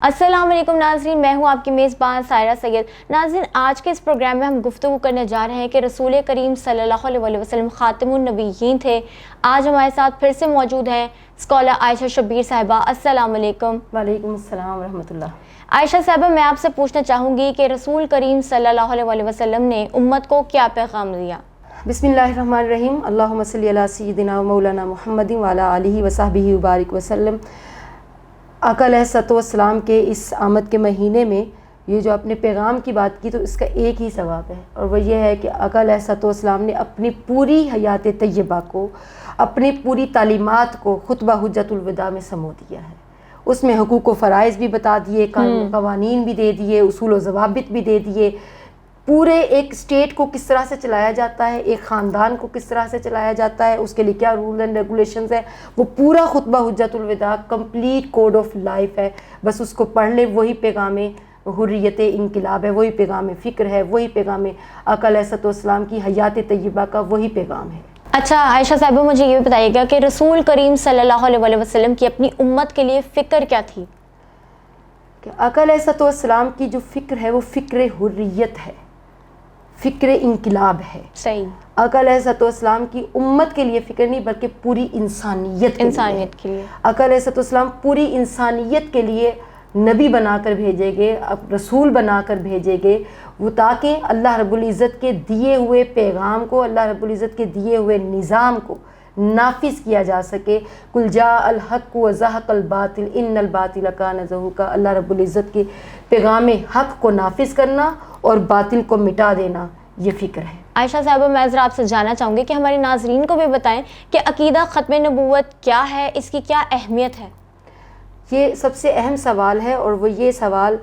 السلام علیکم ناظرین، میں ہوں آپ کی میزبان سائرہ سید۔ ناظرین، آج کے اس پروگرام میں ہم گفتگو کرنے جا رہے ہیں کہ رسول کریم صلی اللہ علیہ وسلم خاتم النبیین تھے۔ آج ہمارے ساتھ پھر سے موجود ہیں اسکالر عائشہ شبیر صاحبہ۔ السلام علیکم۔ وعلیکم السلام ورحمۃ اللہ۔ عائشہ صاحبہ، میں آپ سے پوچھنا چاہوں گی کہ رسول کریم صلی اللہ علیہ وسلم نے امت کو کیا پیغام دیا؟ بسم اللہ الرحمن الرحیم۔ اللہم صلی علی سیدنا و مولانا محمد وعلی آلہ وصحبہ وبارک وسلم۔ آقا علیہ الصلوۃ والسلام کے اس آمد کے مہینے میں یہ جو اپنے پیغام کی بات کی تو اس کا ایک ہی ثواب ہے، اور وہ یہ ہے کہ آقا علیہ الصلوۃ والسلام نے اپنی پوری حیات طیبہ کو، اپنی پوری تعلیمات کو خطبہ حجۃ الوداع میں سمو دیا ہے۔ اس میں حقوق و فرائض بھی بتا دیے، قوانین بھی دے دیے، اصول و ضوابط بھی دے دیے، پورے ایک اسٹیٹ کو کس طرح سے چلایا جاتا ہے، ایک خاندان کو کس طرح سے چلایا جاتا ہے، اس کے لیے کیا رول اینڈ ریگولیشنز ہیں، وہ پورا خطبہ حجۃ الوداع کمپلیٹ کوڈ آف لائف ہے۔ بس اس کو پڑھ لے، وہی پیغام حریت انقلاب ہے، وہی پیغام فکر ہے، وہی پیغام آقا علیہ الصلوۃ والسلام کی حیات طیبہ کا وہی پیغام ہے۔ اچھا عائشہ صاحبہ، مجھے یہ بتائیے گا کہ رسول کریم صلی اللہ علیہ وسلم کی اپنی امت کے لیے فکر کیا تھی؟ کہ آقا علیہ الصلوۃ والسلام کی جو فکر ہے وہ فکر حریت ہے، فکر انقلاب ہے۔ صحیح۔ آقا علیہ الصلوۃ والسلام کی امت کے لیے فکر نہیں بلکہ پوری انسانیت کے لیے۔ آقا علیہ الصلوۃ والسلام پوری انسانیت کے لیے نبی بنا کر بھیجے گئے، رسول بنا کر بھیجے گئے، وہ تاکہ اللہ رب العزت کے دیے ہوئے پیغام کو، اللہ رب العزت کے دیے ہوئے نظام کو نافذ کیا جا سکے۔ قل جاء الحق وزهق الباطل ان الباطل کان زہوقا۔ اللہ رب العزت کے پیغام حق کو نافذ کرنا اور باطل کو مٹا دینا، یہ فکر ہے۔ عائشہ صاحبہ، میں ذرا آپ سے جاننا چاہوں گی کہ ہمارے ناظرین کو بھی بتائیں کہ عقیدہ ختم نبوت کیا ہے، اس کی کیا اہمیت ہے؟ یہ سب سے اہم سوال ہے، اور وہ یہ سوال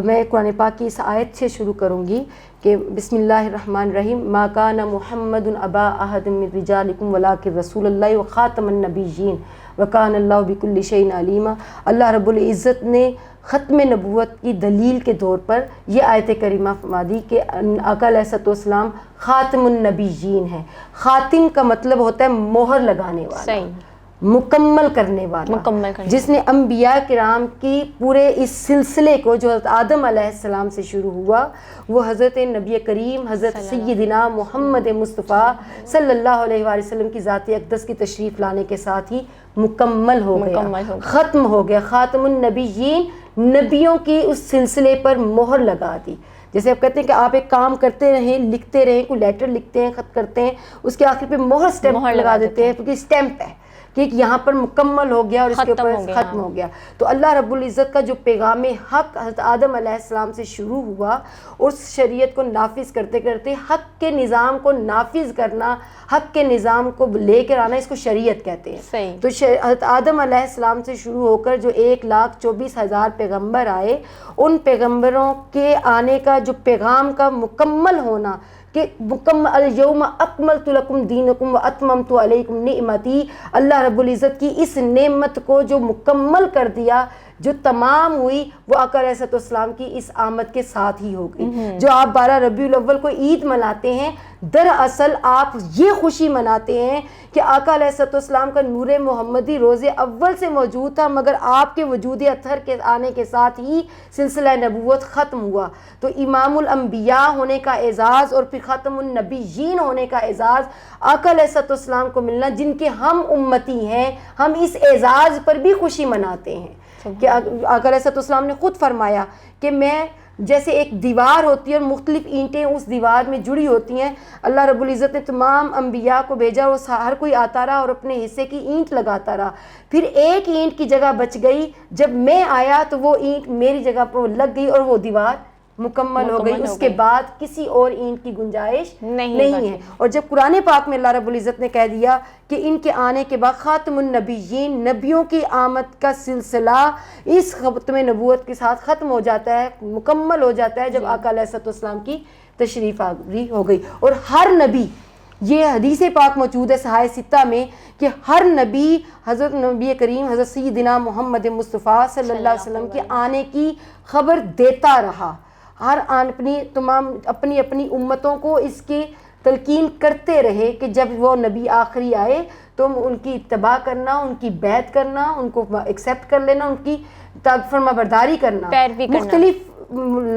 میں قرآن پاک کی اس آیت سے شروع کروں گی کہ بسم اللہ الرحمن الرحیم۔ ما کان محمد ابا احد من رجالکم ولکن رسول اللہ وخاتم النبیین وکان اللہ بکل شیء علیما۔ اللہ رب العزت نے ختم نبوت کی دلیل کے طور پر یہ آیت کریمہ فرما دی کہ آقا علیہ الصلوۃ والسلام خاتم النبیین ہیں۔ خاتم کا مطلب ہوتا ہے مہر لگانے والا، صحیح، مکمل کرنے والا، جس نے انبیاء کرام کی پورے اس سلسلے کو جو حضرت آدم علیہ السلام سے شروع ہوا، وہ حضرت نبی کریم حضرت سیدنا محمد مصطفیٰ صلی اللہ علیہ وآلہ وسلم کی ذات اقدس کی تشریف لانے کے ساتھ ہی مکمل ہو گیا، ختم ہو گیا۔ خاتم النبیین، نبیوں کی اس سلسلے پر مہر لگا دی۔ جیسے آپ کہتے ہیں کہ آپ ایک کام کرتے رہیں، لکھتے رہیں، کوئی لیٹر لکھتے ہیں، خط کرتے ہیں، اس کے آخر پہ مہر اسٹیمپ لگا دیتے ہیں، کیونکہ اسٹیمپ ہے کہ یہاں پر مکمل ہو گیا اور اس کے اوپر ختم ہو گیا۔ تو اللہ رب العزت کا جو پیغام حق حضرت آدم علیہ السلام سے شروع ہوا، اس شریعت کو نافذ کرتے کرتے حق کے نظام کو نافذ کرنا، حق کے نظام کو لے کر آنا، اس کو شریعت کہتے ہیں۔ تو حضرت آدم علیہ السلام سے شروع ہو کر جو 1,24,000 پیغمبر آئے، ان پیغمبروں کے آنے کا جو پیغام کا مکمل ہونا کہ مکمل الیوم اکملت لکم دینکم واتممت علیکم نعمتی، اللہ رب العزت کی اس نعمت کو جو مکمل کر دیا، جو تمام ہوئی، وہ آقا علیہ الصلوۃ والسلام کی اس آمد کے ساتھ ہی ہو گئی۔ جو آپ 12 ربیع الاول کو عید مناتے ہیں، دراصل آپ یہ خوشی مناتے ہیں کہ آقا علیہ الصلوۃ والسلام کا نور محمدی روز اول سے موجود تھا، مگر آپ کے وجود اطہر کے آنے کے ساتھ ہی سلسلہ نبوت ختم ہوا۔ تو امام الانبیاء ہونے کا اعزاز اور پھر ختم النبیین ہونے کا اعزاز آقا علیہ الصلوۃ والسلام کو ملنا، جن کے ہم امتی ہیں، ہم اس اعزاز پر بھی خوشی مناتے ہیں کہ آقا علیہ الصلوۃ والسلام نے خود فرمایا کہ میں جیسے ایک دیوار ہوتی ہے اور مختلف اینٹیں اس دیوار میں جڑی ہوتی ہیں، اللہ رب العزت نے تمام انبیاء کو بھیجا، وہ ہر کوئی آتا رہا اور اپنے حصے کی اینٹ لگاتا رہا، پھر ایک اینٹ کی جگہ بچ گئی، جب میں آیا تو وہ اینٹ میری جگہ پر لگ گئی اور وہ دیوار مکمل ہو گئی، اس کے بعد کسی اور اینٹ کی گنجائش نہیں ہے۔ اور جب قرآن پاک میں اللہ رب العزت نے کہہ دیا کہ ان کے آنے کے بعد خاتم النبیین، نبیوں کی آمد کا سلسلہ اس ختم نبوت کے ساتھ ختم ہو جاتا ہے، مکمل ہو جاتا ہے جب آقا علیہ الصلوۃ والسلام کی تشریف آوری ہو گئی۔ اور ہر نبی، یہ حدیث پاک موجود ہے صحاح ستہ میں کہ ہر نبی حضرت نبی کریم حضرت سیدنا محمد مصطفیٰ صلی اللہ علیہ وسلم کے آنے کی خبر دیتا رہا، ہر اپنی امتوں کو اس کی تلقین کرتے رہے کہ جب وہ نبی آخری آئے تم ان کی اتباع کرنا، ان کی بیعت کرنا، ان کو ایکسیپٹ کر لینا، ان کی فرما برداری کرنا، مختلف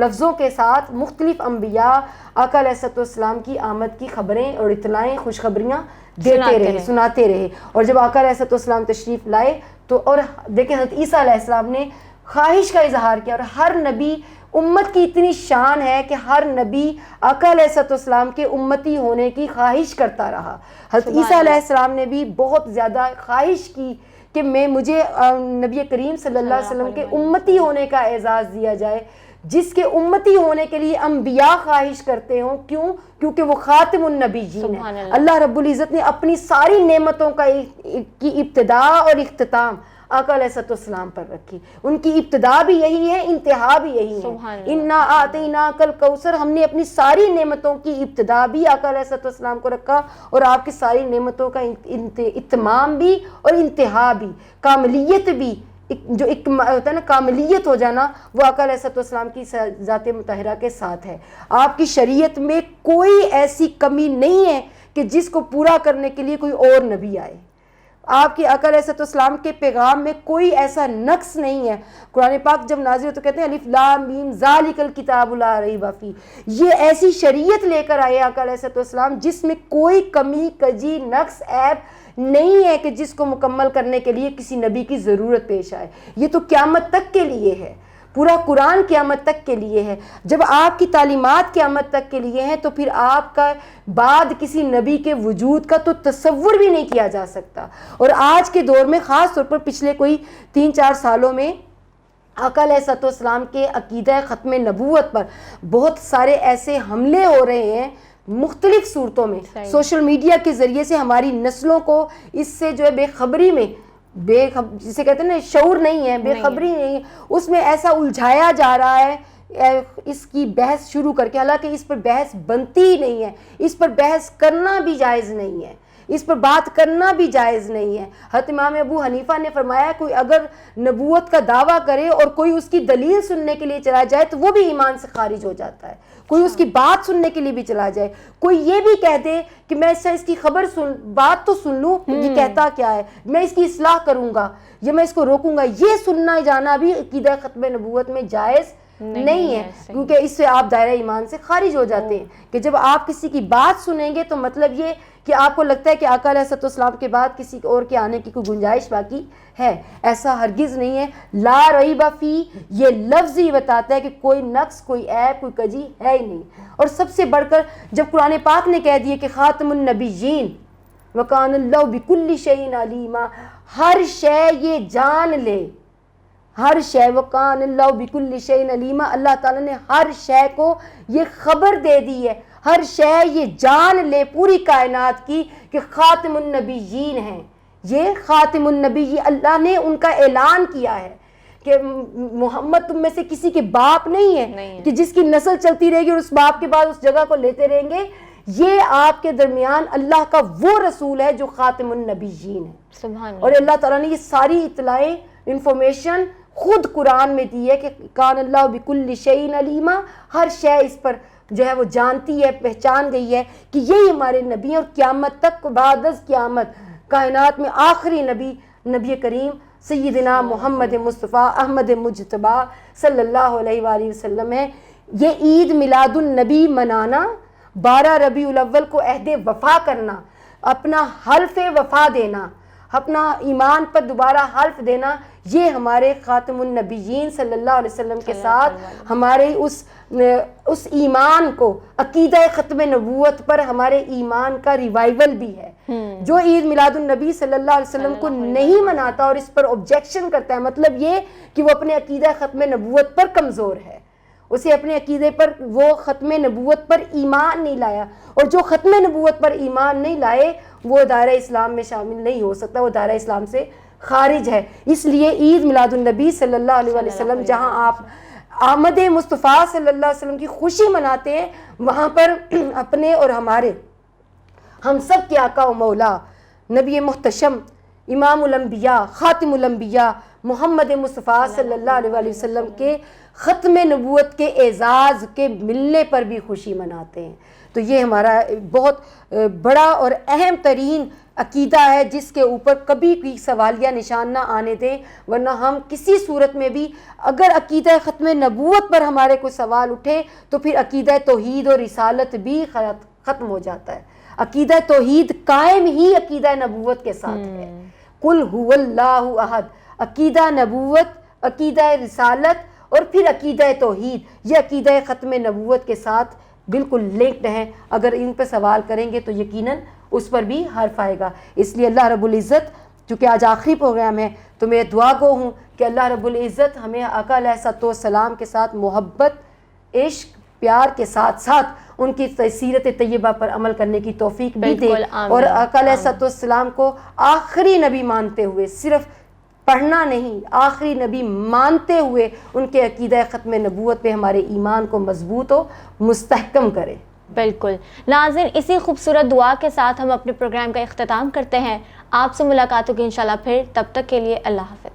لفظوں کے ساتھ مختلف انبیاء آقا علیہ الصلوۃ والسلام کی آمد کی خبریں اور اطلاعیں، خوشخبریاں دیتے رہے، سناتے رہے. اور جب آقا علیہ الصلوۃ والسلام تشریف لائے تو اور دیکھیں حضرت عیسیٰ علیہ السلام نے خواہش کا اظہار کیا. اور ہر نبی، امت کی اتنی شان ہے کہ ہر نبی آقا علیہ الصلوۃ والسلام کے امتی ہونے کی خواہش کرتا رہا. حضرت عیسیٰ علیہ السلام نے بھی بہت زیادہ خواہش کی کہ مجھے نبی کریم صلی اللہ علیہ وسلم کے امتی ہونے کا اعزاز دیا جائے، جس کے امتی ہونے کے لیے انبیاء خواہش کرتے ہوں. کیوں؟ کیونکہ وہ خاتم النبیین ہے. اللہ رب العزت نے اپنی ساری نعمتوں کی ابتدا اور اختتام آقا علیہ الصلوۃ والسلام پر رکھی. ان کی ابتدا بھی یہی ہے، انتہا بھی یہی ہے. انا اعطیناک الکوثر، ہم نے اپنی ساری نعمتوں کی ابتدا بھی آقا علیہ الصلوۃ والسلام کو رکھا اور آپ کی ساری نعمتوں کا اتمام بھی اور انتہا بھی، کاملیت بھی. جو ایک ہوتا ہے نا کاملیت ہو جانا، وہ آقا علیہ الصلوۃ والسلام کی ذات مطہرہ کے ساتھ ہے. آپ کی شریعت میں کوئی ایسی کمی نہیں ہے کہ جس کو پورا کرنے کے لیے کوئی اور نبی آئے. آپ کی آقا علیہ الصلوۃ والسلام کے پیغام میں کوئی ایسا نقص نہیں ہے. قرآن پاک جب نازل ہو تو کہتے ہیں الف لام میم ذالک الکتاب لا ریب فیہ. یہ ایسی شریعت لے کر آئے آقا علیہ الصلوۃ والسلام جس میں کوئی کمی کجی نقص عیب نہیں ہے کہ جس کو مکمل کرنے کے لیے کسی نبی کی ضرورت پیش آئے. یہ تو قیامت تک کے لیے ہے، پورا قرآن قیامت تک کے لیے ہے. جب آپ کی تعلیمات قیامت تک کے لیے ہیں تو پھر آپ کا بعد کسی نبی کے وجود کا تو تصور بھی نہیں کیا جا سکتا. اور آج کے دور میں خاص طور پر پچھلے کوئی 3-4 سالوں میں آقا علیہ الصلوۃ والسلام کے عقیدہ ختم نبوت پر بہت سارے ایسے حملے ہو رہے ہیں مختلف صورتوں میں. سوشل میڈیا کے ذریعے سے ہماری نسلوں کو اس سے جو ہے بے خبری میں جسے کہتے ہیں نا شعور نہیں ہے، بے خبری نہیں ہے، اس میں ایسا الجھایا جا رہا ہے اس کی بحث شروع کر کے. حالانکہ اس پر بحث بنتی ہی نہیں ہے، اس پر بحث کرنا بھی جائز نہیں ہے، اس پر بات کرنا بھی جائز نہیں ہے. حضرت امام ابو حنیفہ نے فرمایا کوئی اگر نبوت کا دعویٰ کرے اور کوئی اس کی دلیل سننے کے لیے چلا جائے تو وہ بھی ایمان سے خارج ہو جاتا ہے. کوئی اس کی بات سننے کے لیے بھی چلا جائے، کوئی یہ بھی کہہ دے کہ میں اس کی خبر بات تو سن لوں یہ کہتا کیا ہے، میں اس کی اصلاح کروں گا یا میں اس کو روکوں گا، یہ سننا جانا بھی عقیدہ ختم نبوت میں جائز نہیں ہے. کیونکہ اس سے آپ دائرہ ایمان سے خارج ہو جاتے ہیں. کہ جب آپ کسی کی بات سنیں گے تو مطلب یہ کہ آپ کو لگتا ہے کہ آقا علیہ الصلوۃ والسلام کے بعد کسی اور کے آنے کی کوئی گنجائش باقی ہے. ایسا ہرگز نہیں ہے. لا ریب فیہ یہ لفظ ہی بتاتا ہے کہ کوئی نقص، کوئی عیب، کوئی کجی ہے ہی نہیں. اور سب سے بڑھ کر جب قرآن پاک نے کہہ دیا کہ خاتم النبیین وکان اللہ بکل شیء علیما، ہر شے یہ جان لے، ہر شے وکان اللہ بکل شیء علیما، اللہ تعالیٰ نے ہر شے کو یہ خبر دے دی ہے، ہر شے یہ جان لے پوری کائنات کی کہ خاتم النبیین ہیں. یہ خاتم النبی، اللہ نے ان کا اعلان کیا ہے کہ محمد تم میں سے کسی کے باپ نہیں ہے کہ جس کی نسل چلتی رہے گی اور اس باپ کے بعد اس جگہ کو لیتے رہیں گے. یہ آپ کے درمیان اللہ کا وہ رسول ہے جو خاتم النبیین ہے. سبحان اللہ. اور اللہ تعالیٰ نے یہ ساری اطلاعیں، انفارمیشن خود قرآن میں دی ہے کہ کان اللہ بکل شیء علیما، ہر شے اس پر جو ہے وہ جانتی ہے، پہچان گئی ہے کہ یہی ہمارے نبی ہیں. اور قیامت تک، بعد از قیامت، کائنات میں آخری نبی کریم سیدنا محمد مصطفیٰ احمد مجتبی صلی اللہ علیہ وآلہ وسلم ہے. یہ عید میلاد النبی منانا، 12 ربیع الاول کو عہد وفا کرنا، اپنا حلف وفا دینا، اپنا ایمان پر دوبارہ حلف دینا، یہ ہمارے خاتم النبیین صلی اللہ علیہ وسلم کے ساتھ ہمارے اس ایمان کو، عقیدہ ختم نبوت پر ہمارے ایمان کا ریوائیول بھی ہے. جو عید میلاد النبی صلی اللہ علیہ وسلم کو نہیں مناتا اور اس پر آبجیکشن کرتا ہے، مطلب یہ کہ وہ اپنے عقیدہ ختم نبوت پر کمزور ہے، اسے اپنے عقیدے پر، وہ ختم نبوت پر ایمان نہیں لایا. اور جو ختم نبوت پر ایمان نہیں لائے وہ دائرہ اسلام میں شامل نہیں ہو سکتا، وہ دائرہ اسلام سے خارج ہے. اس لیے عید میلاد النبی صلی اللہ علیہ وسلم جہاں آپ آمد مصطفیٰ صلی اللہ علیہ وسلم کی خوشی مناتے ہیں، وہاں پر اپنے اور ہمارے، ہم سب کے آقا و مولا نبی محتشم امام الانبیاء خاتم الانبیاء محمد مصطفیٰ صلی اللہ علیہ وسلم کے ختم نبوت کے اعزاز کے ملنے پر بھی خوشی مناتے ہیں. تو یہ ہمارا بہت بڑا اور اہم ترین عقیدہ ہے جس کے اوپر کبھی بھی سوالیہ نشان نہ آنے دیں، ورنہ ہم کسی صورت میں بھی اگر عقیدہ ختم نبوت پر ہمارے کوئی سوال اٹھے تو پھر عقیدہ توحید اور رسالت بھی ختم ہو جاتا ہے۔ عقیدہ توحید قائم ہی عقیدہ نبوت کے ساتھ ہے۔ قل هو اللہ احد، عقیدہ نبوت، عقیدہ رسالت اور پھر عقیدہ توحید، یہ عقیدہ ختم نبوت کے ساتھ بالکل لنکڈ ہیں۔ اگر ان پہ سوال کریں گے تو یقیناً اس پر بھی حرف آئے گا۔ اس لیے اللہ رب العزت، چونکہ آج آخری پروگرام ہے تو میں دعا گو ہوں کہ اللہ رب العزت ہمیں آقا علیہ الصلوۃ والسلام کے ساتھ محبت، عشق، پیار کے ساتھ ساتھ ان کی سیرت طیبہ پر عمل کرنے کی توفیق بھی دے، اور آقا علیہ الصلوۃ والسلام کو آخری نبی مانتے ہوئے، صرف پڑھنا نہیں، آخری نبی مانتے ہوئے ان کے عقیدہ ختم نبوت پہ ہمارے ایمان کو مضبوط و مستحکم کرے۔ بالکل ناظرین، اسی خوبصورت دعا کے ساتھ ہم اپنے پروگرام کا اختتام کرتے ہیں۔ آپ سے ملاقات ہوگی انشاءاللہ پھر، تب تک کے لیے اللہ حافظ۔